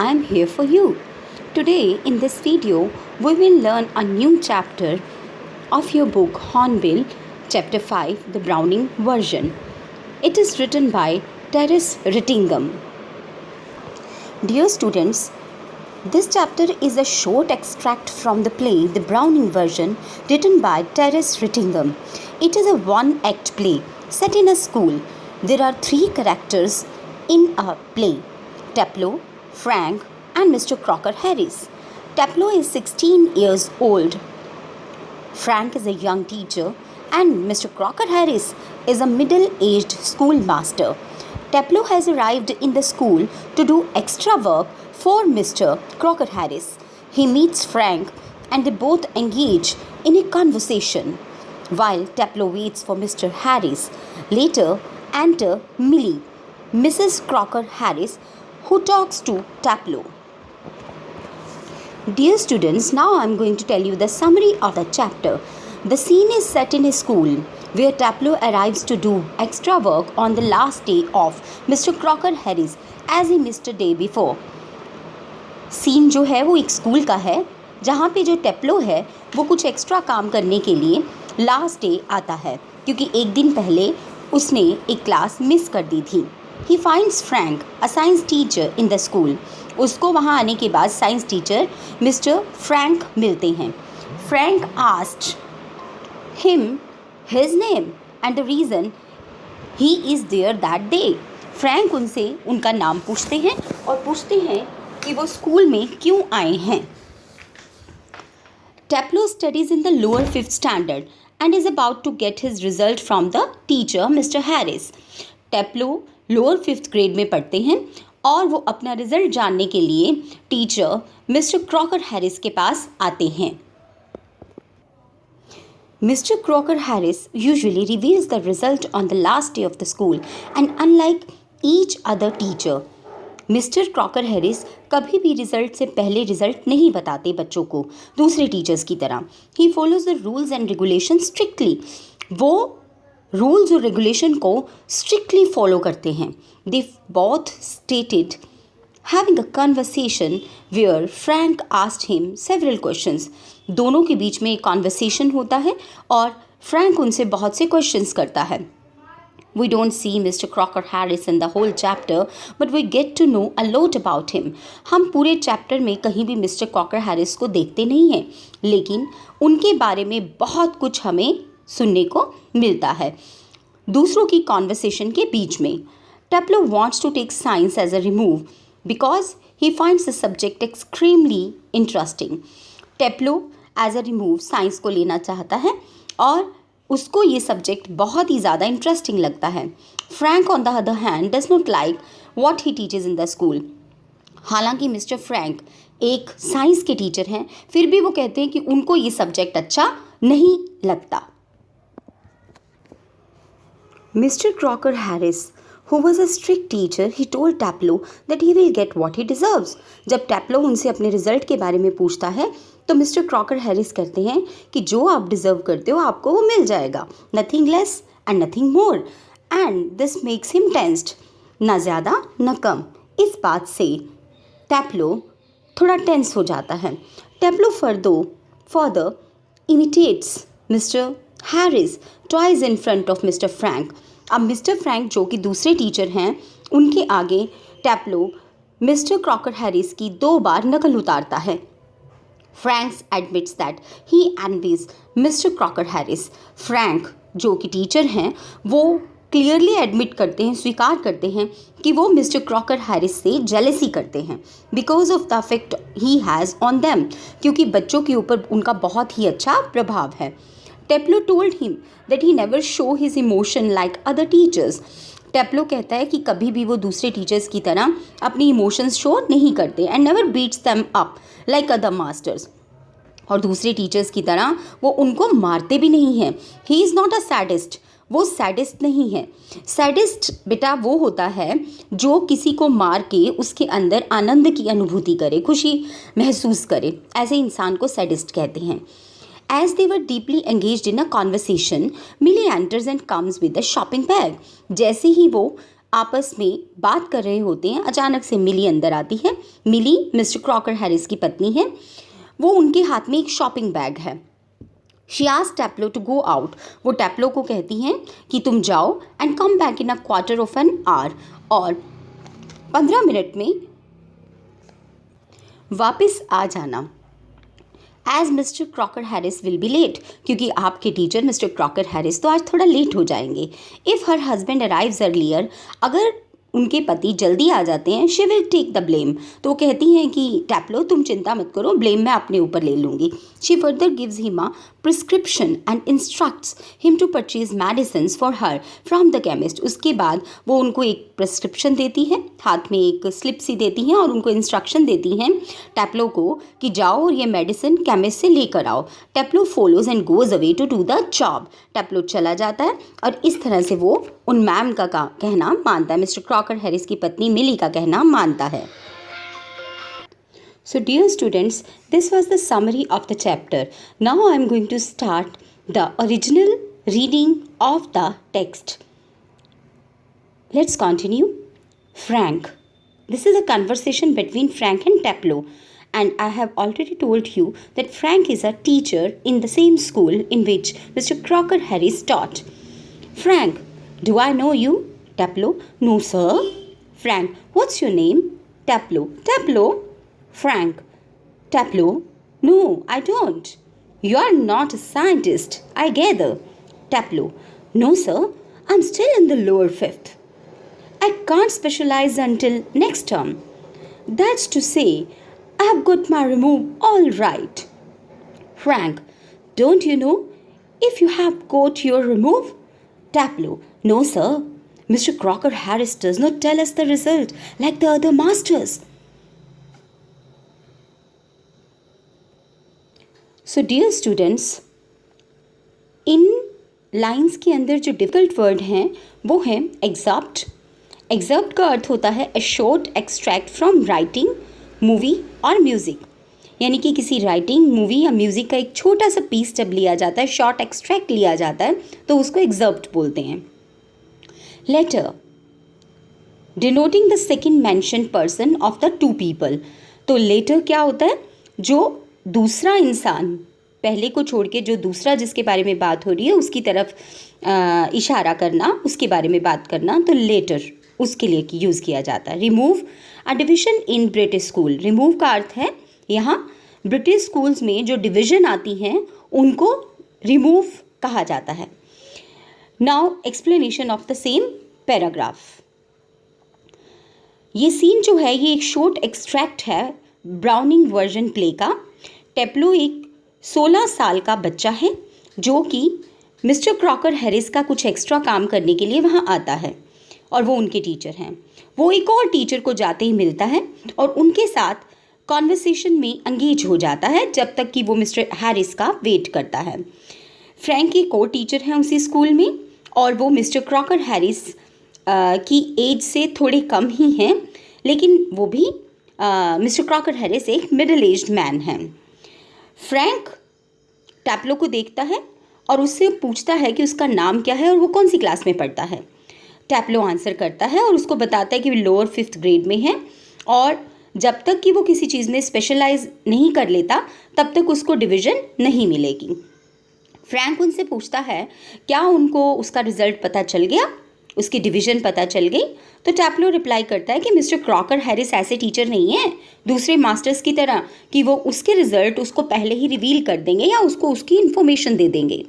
I am here for you. Today, in this video, we will learn a new chapter of your book Hornbill, Chapter 5, the Browning version. It is written by Terence Rettingham. Dear students, this chapter is a short extract from the play The Browning version, written by Terence Rettingham. It is a one-act play set in a school. There are three characters in a play: Taplow, Frank, and Mr. Crocker Harris. Taplow is 16 years old. Frank is a young teacher, and Mr. Crocker Harris is a middle-aged schoolmaster. Taplow has arrived in the school to do extra work for Mr. Crocker Harris. He meets Frank and they both engage in a conversation. While Taplow waits for Mr. Harris, later enter Millie, Mrs. Crocker Harris, who talks to Taplow. Dear students, now I am going to tell you the summary of the chapter. The scene is set in a school where Taplow arrives to do extra work on the last day of Mr. Crocker Harris as he missed a day before. Scene जो है वो एक school का है जहाँ पे जो टेप्लो है वो कुछ एक्स्ट्रा काम करने के लिए लास्ट डे आता है क्योंकि एक दिन पहले उसने एक क्लास मिस कर दी थी. He finds Frank a science teacher in the school. उसको वहाँ आने के बाद साइंस टीचर मिस्टर फ्रैंक मिलते हैं. Frank asked him his name and the reason he is there that day. Frank उनसे उनका नाम पूछते हैं और पूछते हैं कि वो स्कूल में क्यों आए हैं. Taplow studies in the lower fifth standard and is about to get his result from the teacher Mr. Harris. Taplow lower fifth grade में पढ़ते हैं और वो अपना रिजल्ट जानने के लिए टीचर मिस्टर क्रॉकर हैरिस के पास आते हैं. Mr. Crocker Harris usually reveals the result on the last day of the school and unlike each other teacher, mister Crocker Harris कभी भी रिज़ल्ट से पहले रिज़ल्ट नहीं बताते बच्चों को दूसरे टीचर्स की तरह. He follows the rules and regulation strictly. वो रूल्स और रेगुलेशन को स्ट्रिक्टली फॉलो करते हैं. They both stated having a conversation where Frank asked him several questions. दोनों के बीच में एक कॉन्वर्सेशन होता है और फ्रैंक उनसे बहुत से क्वेश्चंस करता है. We don't see Mr. Crocker Harris in the whole chapter, but we get to know a lot about him. हम पूरे चैप्टर में कहीं भी मिस्टर क्रॉकर हैरिस को देखते नहीं हैं, लेकिन उनके बारे में बहुत कुछ हमें सुनने को मिलता है दूसरों की कॉन्वर्सेशन के बीच में. Taplow wants to take science as a remove because he finds the subject extremely interesting. Taplow as a remove science को लेना चाहता है और उसको ये सब्जेक्ट बहुत ही ज़्यादा इंटरेस्टिंग लगता है. Frank on the other hand does not like what he teaches in the school. हालांकि मिस्टर फ्रैंक एक साइंस के टीचर हैं, फिर भी वो कहते हैं कि उनको ये सब्जेक्ट अच्छा नहीं लगता. Mister Crocker Harris who was a strict teacher, he told Taplow that he will get what he deserves. जब Taplow उनसे अपने रिजल्ट के बारे में पूछता है तो मिस्टर क्रॉकर हैरिस कहते हैं कि जो आप डिज़र्व करते हो आपको वो मिल जाएगा. Nothing less and nothing more and this makes him tensed. ना ज़्यादा न कम. इस बात से Taplow थोड़ा टेंस हो जाता है. Taplow further imitates mister Harris twice in front of mister Frank. अब मिस्टर फ्रैंक जो कि दूसरे टीचर हैं उनके आगे Taplow मिस्टर क्रॉकर हैरिस की 2 बार नकल उतारता है. Franks admits that he envies mister Crocker Harris. Frank जो कि टीचर हैं वो क्लियरली एडमिट करते हैं, स्वीकार करते हैं कि वो मिस्टर क्रॉकर हैरिस से जेलसी करते हैं because of the effect he has on them, क्योंकि बच्चों के ऊपर उनका बहुत ही अच्छा प्रभाव है. Taplow told him that he never show his emotion like other teachers. Taplow कहता है कि कभी भी वो दूसरे टीचर्स की तरह अपनी इमोशंस शो नहीं करते and never beats them up like other masters. और दूसरे टीचर्स की तरह वो उनको मारते भी नहीं हैं. He is not a sadist. वो सैडिस्ट नहीं है. सैडिस्ट बेटा वो होता है जो किसी को मार के उसके अंदर आनंद की अनुभूति करे, खुशी महसूस करे. ऐसे इंसान को सैडिस्ट कहते हैं. As they were deeply engaged in a conversation, Millie enters and comes with a shopping bag. जैसे ही वो आपस में बात कर रहे होते हैं, अचानक से मिली अंदर आती है। मिली मिस्टर क्रॉकर हैरिस की पत्नी है। वो उनके हाथ में एक शॉपिंग बैग है। She asked Taplow to go out. वो टैप्लो को कहती हैं कि तुम जाओ and come back in a quarter of an hour, और 15 मिनट में वापस आ जाना। As mister Crocker Harris will be late, क्योंकि आपके टीचर मिस्टर क्रॉकर हैरिस तो आज थोड़ा लेट हो जाएंगे। If her husband arrives earlier, अगर उनके पति जल्दी आ जाते हैं, she will take the blame. तो वो कहती हैं कि टैप्लो तुम चिंता मत करो, ब्लेम मैं अपने ऊपर ले लूँगी। She further gives him a prescription and instructs him to purchase medicine for her from the chemist. उसके बाद वो उनको एक प्रिस्क्रिप्शन देती है, हाथ में एक स्लिप सी देती हैं और उनको इंस्ट्रक्शन देती हैं टैप्लो को कि जाओ और ये मेडिसिन केमिस्ट से लेकर आओ। Taplow follows and goes away to do the job. Taplow चला जाता है और इस तरह से वो उन मैम का कहना मानता है, मिस्टर क्रॉकर हैरिस की पत्नी मिली का कहना मानता है। So dear students, this was the summary of the chapter. Now I am going to start the original reading of the text. Let's continue. Frank. This is a conversation between Frank and Taplow, and I have already told you that Frank is a teacher in the same school in which Mr. Crocker Harris taught. Frank, do I know you? Taplow, no sir. Frank, what's your name? Taplow, Taplow. Frank, Taplow, no, I don't. You are not a scientist, I gather. Taplow, no sir, I'm still in the lower fifth. I can't specialize until next term. That's to say, I have got my remove all right. Frank, don't you know if you have got your remove? Taplow, no sir. Mr. Crocker Harris does not tell us the result like the other masters. So dear students, in lines के अंदर जो difficult word हैं वो हैं एग्जर्प्ट। एग्जर्प्ट का अर्थ होता है ए short extract from writing, movie और म्यूज़िक। यानी कि किसी राइटिंग, मूवी या म्यूज़िक का एक छोटा सा पीस जब लिया जाता है, शॉर्ट एक्सट्रैक्ट लिया जाता है, तो उसको एग्जर्प्ट बोलते हैं। Latter, denoting the second mention person of the two people. तो लेटर क्या होता है? जो दूसरा इंसान, पहले को छोड़ के जो दूसरा जिसके बारे में बात हो रही है उसकी तरफ इशारा करना, उसके बारे में बात करना, तो लेटर उसके लिए यूज़ किया जाता है। Remove, a division in British school. Remove का अर्थ है यहाँ ब्रिटिश स्कूल्स में जो डिवीज़न आती हैं उनको रिमूव कहा जाता है। Now explanation of the same paragraph. ये सीन जो है ये एक शॉर्ट एक्सट्रैक्ट है ब्राउनिंग वर्जन प्ले का। टेप्लो एक 16 साल का बच्चा है जो कि मिस्टर क्रॉकर हैरिस का कुछ एक्स्ट्रा काम करने के लिए वहाँ आता है और वो उनके टीचर हैं। वो एक और टीचर को जाते ही मिलता है और उनके साथ कॉन्वर्सेशन में एंगेज हो जाता है जब तक कि वो मिस्टर हैरिस का वेट करता है। फ्रैंक एक और टीचर हैं उसी स्कूल में और वो मिस्टर क्रॉकर हैरिस की एज से थोड़े कम ही हैं, लेकिन वो भी मिस्टर क्रॉकर हैरिस एक मिडिल एज्ड मैन हैं। फ्रैंक टैप्लो को देखता है और उससे पूछता है कि उसका नाम क्या है और वो कौन सी क्लास में पढ़ता है। टैप्लो आंसर करता है और उसको बताता है कि वो लोअर 5th ग्रेड में है और जब तक कि वो किसी चीज़ में स्पेशलाइज नहीं कर लेता तब तक उसको डिवीज़न नहीं मिलेगी। फ्रैंक उनसे पूछता है क्या उनको उसका रिज़ल्ट पता चल गया, उसकी डिवीज़न पता चल गई। तो टैप्लो रिप्लाई करता है कि मिस्टर क्रॉकर हैरिस ऐसे टीचर नहीं है दूसरे मास्टर्स की तरह कि वो उसके रिज़ल्ट उसको पहले ही रिवील कर देंगे या उसको उसकी इन्फॉर्मेशन दे देंगे।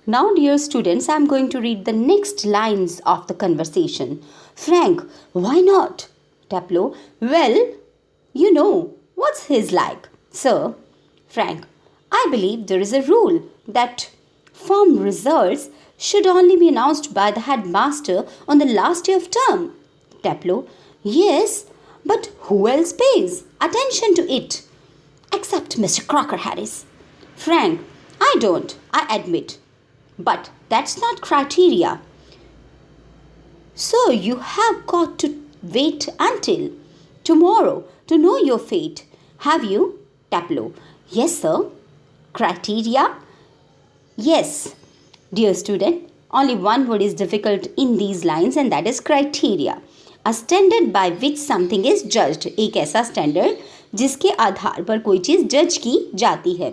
Now dear students, I am going to read the next lines of the conversation. Frank, why not? Taplow, well, you know what's his like, sir. Frank, I believe there is a rule that firm results should only be announced by the headmaster on the last day of term. Taplow, yes, but who else pays attention to it except Mr. Crocker Harris? Frank, I don't, I admit, but that's not criteria. So you have got to wait until tomorrow to know your fate, have you? Taplow, yes sir. Criteria? Yes. Dear student, Only one word is difficult in these lines and that is criteria. A standard by which something is judged. एक ऐसा standard जिसके आधार पर कोई चीज़ जज की जाती है.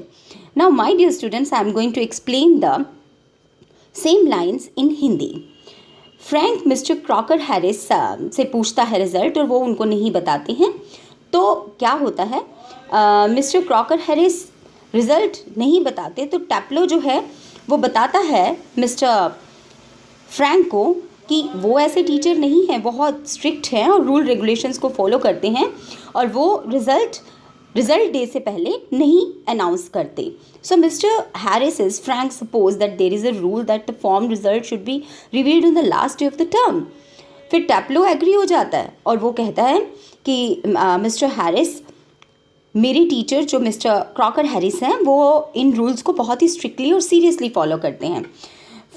Now my dear students, I am going to explain the same lines in Hindi. Frank mister Crocker Harris से पूछता है रिज़ल्ट और वो उनको नहीं बताते हैं. तो क्या होता है, मिस्टर क्रॉकर हैरिस रिज़ल्ट नहीं बताते तो टैप्लो जो है वो बताता है मिस्टर फ्रैंक को कि वो ऐसे टीचर नहीं हैं, बहुत स्ट्रिक्ट हैं और रूल रेगुलेशंस को फॉलो करते हैं और वो रिज़ल्ट डे से पहले नहीं अनाउंस करते. So mister Harris is Frank suppose that there is a rule that the form result should be revealed on the last day of the term. फिर टैप्लो एग्री हो जाता है और वो कहता है कि मिस्टर हैरिस, मेरे टीचर जो मिस्टर क्रॉकर हैरिस हैं वो इन रूल्स को बहुत ही स्ट्रिक्टली और सीरियसली फॉलो करते हैं.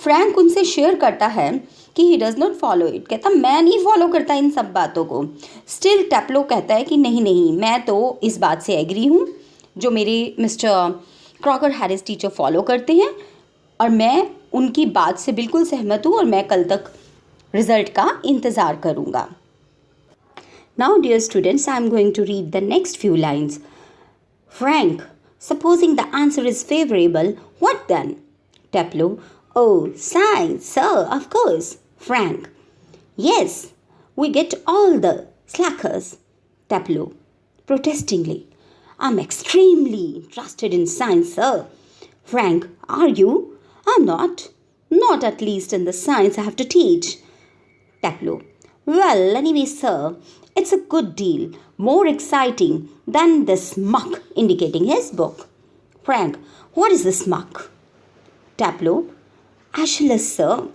फ्रैंक उनसे शेयर करता है कि he does not follow it. कहता मैं नहीं फॉलो करता इन सब बातों को. स्टिल टैप्लो कहता है कि नहीं मैं तो इस बात से एग्री हूँ जो मेरे mister Crocker Harris teacher follow करते हैं और मैं उनकी बात से बिल्कुल सहमत हूँ और मैं कल तक रिज़ल्ट का इंतज़ार करूँगा. Now dear students, I am going to read the next few lines. Frank, supposing the answer is favorable, what then? Taplo, oh, science, sir, of course. Frank, yes, we get all the slackers. Taplo, protestingly, I'm extremely interested in science, sir. Frank, are you? I'm not. Not at least in the science I have to teach. Taplo, well, anyway, sir, it's a good deal, more exciting than this muck, indicating his book. Frank, what is this muck? Taplo, Aeschylus, sir.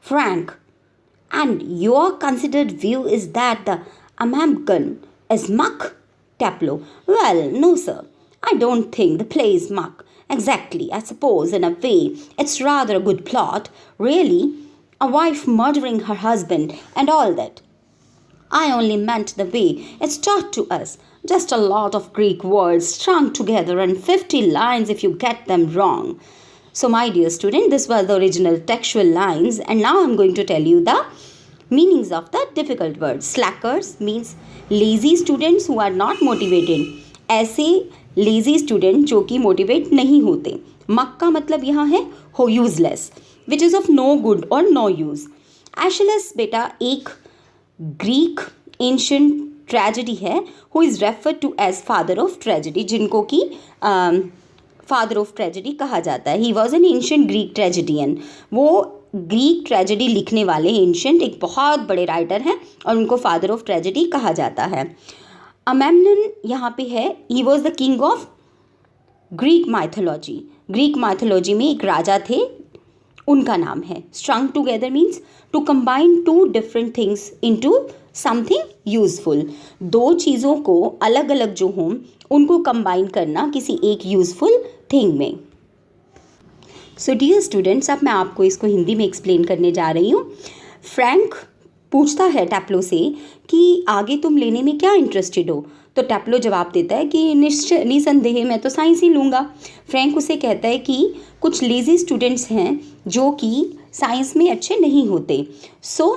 Frank, and your considered view is that the Agamemnon is muck? Taplo, well, no, sir. I don't think the play is muck. Exactly, I suppose in a way it's rather a good plot, really. A wife murdering her husband and all that. I only meant the way it's taught to us. Just a lot of Greek words strung together and 50 lines if you get them wrong. So my dear student, this was the original textual lines and now I'm going to tell you the meanings of the difficult words. Slackers means lazy students who are not motivated. ऐसे lazy student जो कि motivate नहीं होते. मक का मतलब यहाँ है हो useless, which is of no good or no use. Aeschylus बेटा एक ग्रीक एंशियंट ट्रेजेडी है who is referred to as father of tragedy, जिनको कि फादर ऑफ ट्रेजेडी कहा जाता है. He was an ancient Greek tragedian. वो ग्रीक ट्रेजेडी लिखने वाले एंशियंट एक बहुत बड़े राइटर हैं और उनको फादर ऑफ ट्रेजेडी कहा जाता है. अमेम्नन यहाँ पे है, he was the king of Greek mythology. Greek mythology में एक राजा थे, उनका नाम है. Strung together means to combine two different things into something useful. दो चीज़ों को अलग अलग जो हों उनको कंबाइन करना किसी एक यूजफुल थिंग में. सो डियर स्टूडेंट्स, अब मैं आपको इसको हिंदी में एक्सप्लेन करने जा रही हूँ. फ्रैंक पूछता है टैप्लो से कि आगे तुम लेने में क्या इंटरेस्टेड हो. तो टैप्लो जवाब देता है कि निसंदेह मैं तो साइंस ही लूँगा. फ्रैंक उसे कहता है कि कुछ लेज़ी स्टूडेंट्स हैं जो कि साइंस में अच्छे नहीं होते. सो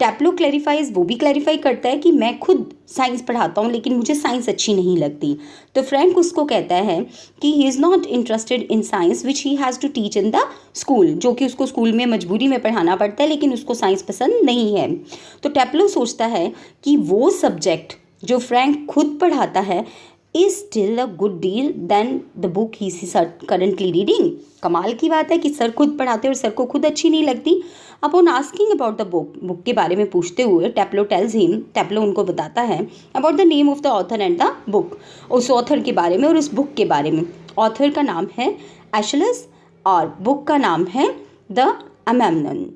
टैप्लो क्लैरिफाइज, वो भी क्लैरिफाई करता है कि मैं खुद साइंस पढ़ाता हूँ लेकिन मुझे साइंस अच्छी नहीं लगती. तो फ्रैंक उसको कहता है कि he is not interested in science which he has to teach in the school, जो कि उसको स्कूल में मजबूरी में पढ़ाना पड़ता है लेकिन उसको साइंस पसंद नहीं है. तो टैप्लो सोचता है कि वो सब्जेक्ट जो फ्रैंक खुद पढ़ाता है is still a good deal than the book he sir currently reading. कमाल की बात है कि सर खुद पढ़ाते और सर को खुद अच्छी नहीं लगती. Upon asking about the book के बारे में पूछते हुए टैप्लो टेल्स हिम, टैप्लो उनको बताता है about the name of the author and the book, उस ऑथर के बारे में और उस बुक के बारे में. ऑथर का नाम है एशलस और बुक का नाम है द अमेम्नन.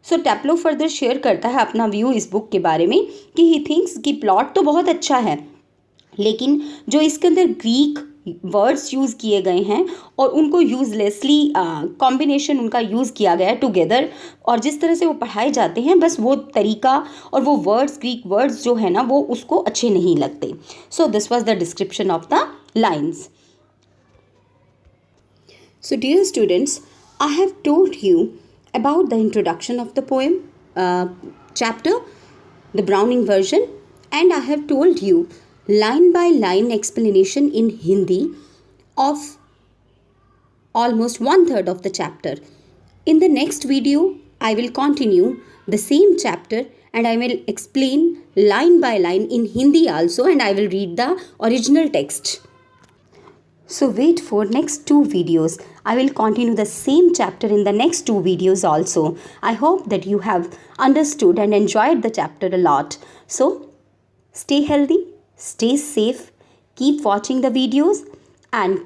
सो टैप्लो फर्दर शेयर करता है अपना व्यू इस बुक के बारे में कि ही थिंक्स कि प्लॉट तो बहुत अच्छा है लेकिन जो इसके अंदर ग्रीक वर्ड्स यूज़ किए गए हैं और उनको यूजलेसली कॉम्बिनेशन उनका यूज़ किया गया है टुगेदर, और जिस तरह से वो पढ़ाए जाते हैं बस वो तरीका और वो वर्ड्स ग्रीक वर्ड्स जो है ना वो उसको अच्छे नहीं लगते. So this was the description of the lines. So dear students, I have told you about the introduction of the poem chapter, the Browning version, and I have told you line by line explanation in Hindi of almost one third of the chapter. In the next video, I will continue the same chapter and I will explain line by line in Hindi also, and I will read the original text. So wait for next two videos. I will continue the same chapter in the next two videos also. I hope that you have understood and enjoyed the chapter a lot. So stay healthy, stay safe, keep watching the videos and